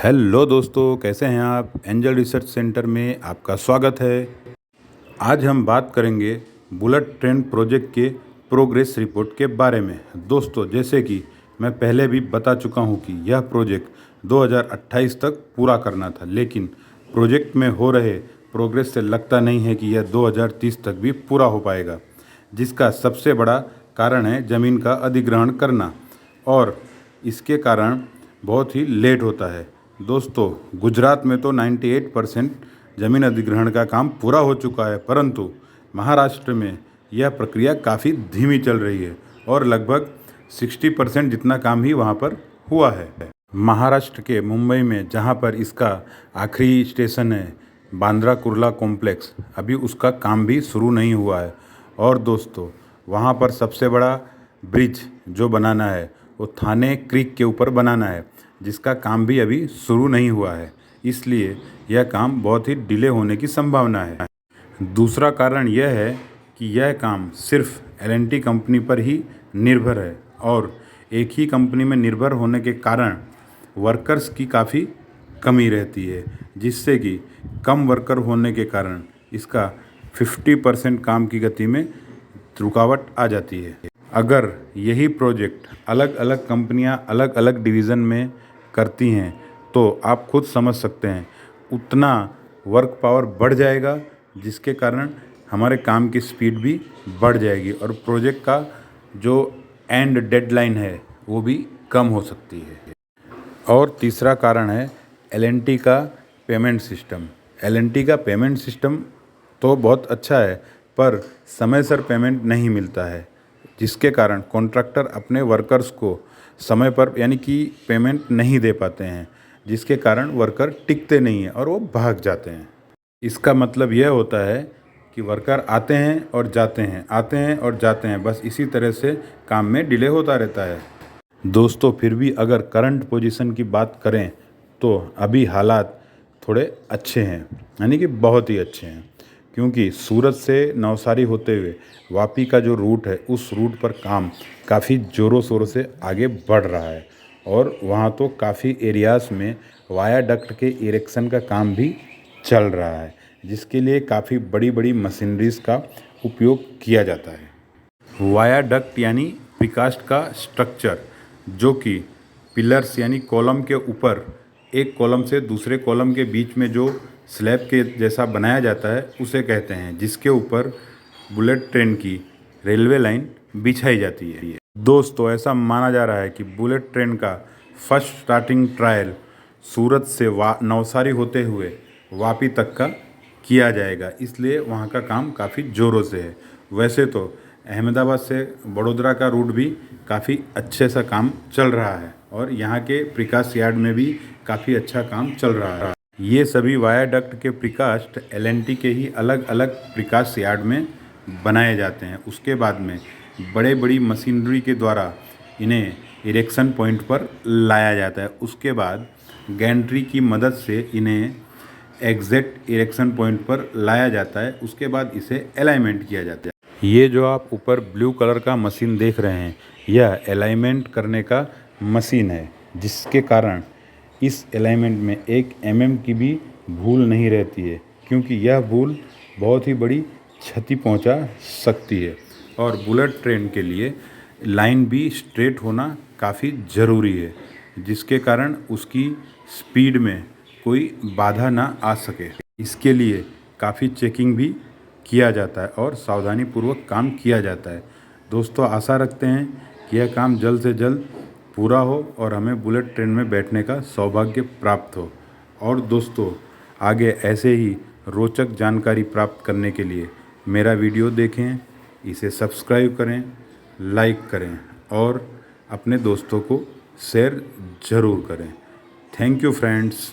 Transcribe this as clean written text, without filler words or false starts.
Hello दोस्तों, कैसे हैं आप। एंजल रिसर्च सेंटर में आपका स्वागत है। आज हम बात करेंगे बुलेट ट्रेन प्रोजेक्ट के प्रोग्रेस रिपोर्ट के बारे में। दोस्तों, जैसे कि मैं पहले भी बता चुका हूं कि यह प्रोजेक्ट 2028 तक पूरा करना था, लेकिन प्रोजेक्ट में हो रहे प्रोग्रेस से लगता नहीं है कि यह 2030 तक भी पूरा हो पाएगा, जिसका सबसे बड़ा कारण है ज़मीन का अधिग्रहण करना, और इसके कारण बहुत ही लेट होता है। दोस्तों, गुजरात में तो 98% ज़मीन अधिग्रहण का काम पूरा हो चुका है, परंतु महाराष्ट्र में यह प्रक्रिया काफ़ी धीमी चल रही है और लगभग 60% जितना काम ही वहाँ पर हुआ है। महाराष्ट्र के मुंबई में, जहाँ पर इसका आखिरी स्टेशन है बांद्रा कुर्ला कॉम्प्लेक्स, अभी उसका काम भी शुरू नहीं हुआ है। और दोस्तों, वहाँ पर सबसे बड़ा ब्रिज जो बनाना है वो थाने क्रीक के ऊपर बनाना है, जिसका काम भी अभी शुरू नहीं हुआ है, इसलिए यह काम बहुत ही डिले होने की संभावना है। दूसरा कारण यह है कि यह काम सिर्फ एल&टी कंपनी पर ही निर्भर है, और एक ही कंपनी में निर्भर होने के कारण वर्कर्स की काफ़ी कमी रहती है, जिससे कि कम वर्कर होने के कारण इसका 50% काम की गति में रुकावट आ जाती है। अगर यही प्रोजेक्ट अलग अलग कंपनियां अलग अलग डिवीज़न में करती हैं तो आप खुद समझ सकते हैं उतना वर्क पावर बढ़ जाएगा, जिसके कारण हमारे काम की स्पीड भी बढ़ जाएगी और प्रोजेक्ट का जो एंड डेडलाइन है वो भी कम हो सकती है। और तीसरा कारण है एल&टी का पेमेंट सिस्टम। एल&टी का पेमेंट सिस्टम तो बहुत अच्छा है, पर समय सर पेमेंट नहीं मिलता है, जिसके कारण कॉन्ट्रैक्टर अपने वर्कर्स को समय पर यानी कि पेमेंट नहीं दे पाते हैं, जिसके कारण वर्कर टिकते नहीं हैं और वो भाग जाते हैं। इसका मतलब यह होता है कि वर्कर आते हैं और जाते हैं, आते हैं और जाते हैं, बस इसी तरह से काम में डिले होता रहता है। दोस्तों, फिर भी अगर करंट पोजीशन की बात करें तो अभी हालात थोड़े अच्छे हैं, यानी कि बहुत ही अच्छे हैं, क्योंकि सूरत से नवसारी होते हुए वापी का जो रूट है उस रूट पर काम काफ़ी ज़ोरों शोरों से आगे बढ़ रहा है, और वहाँ तो काफ़ी एरियाज़ में वायाडक्ट के इरेक्शन का काम भी चल रहा है, जिसके लिए काफ़ी बड़ी बड़ी मशीनरीज़ का उपयोग किया जाता है। वायाडक्ट यानी प्रीकास्ट का स्ट्रक्चर, जो कि पिलर्स यानी कॉलम के ऊपर एक कॉलम से दूसरे कॉलम के बीच में जो स्लैब के जैसा बनाया जाता है उसे कहते हैं, जिसके ऊपर बुलेट ट्रेन की रेलवे लाइन बिछाई जाती है। दोस्तों, ऐसा माना जा रहा है कि बुलेट ट्रेन का फर्स्ट स्टार्टिंग ट्रायल सूरत से नवसारी होते हुए वापी तक का किया जाएगा, इसलिए वहाँ का काम काफ़ी ज़ोरों से है। वैसे तो अहमदाबाद से बड़ोदरा का रूट भी काफ़ी अच्छे सा काम चल रहा है, और यहाँ के प्रीकास्ट यार्ड में भी काफ़ी अच्छा काम चल रहा है। ये सभी वायाडक्ट के प्रीकास्ट एल&टी के ही अलग अलग प्रीकास्ट यार्ड में बनाए जाते हैं। उसके बाद में बड़े बड़ी मशीनरी के द्वारा इन्हें इरेक्शन पॉइंट पर लाया जाता है। उसके बाद गैंट्री की मदद से इन्हें एग्जैक्ट इरेक्शन पॉइंट पर लाया जाता है। उसके बाद इसे अलाइनमेंट किया जाता है। ये जो आप ऊपर ब्लू कलर का मशीन देख रहे हैं, यह अलाइनमेंट करने का मशीन है, जिसके कारण इस अलाइनमेंट में 1 mm की भी भूल नहीं रहती है, क्योंकि यह भूल बहुत ही बड़ी क्षति पहुंचा सकती है। और बुलेट ट्रेन के लिए लाइन भी स्ट्रेट होना काफ़ी ज़रूरी है, जिसके कारण उसकी स्पीड में कोई बाधा ना आ सके। इसके लिए काफ़ी चेकिंग भी किया जाता है और सावधानीपूर्वक काम किया जाता है। दोस्तों, आशा रखते हैं कि यह काम जल्द से जल्द पूरा हो और हमें बुलेट ट्रेन में बैठने का सौभाग्य प्राप्त हो। और दोस्तों, आगे ऐसे ही रोचक जानकारी प्राप्त करने के लिए मेरा वीडियो देखें, इसे सब्सक्राइब करें, लाइक करें और अपने दोस्तों को शेयर ज़रूर करें। Thank you friends.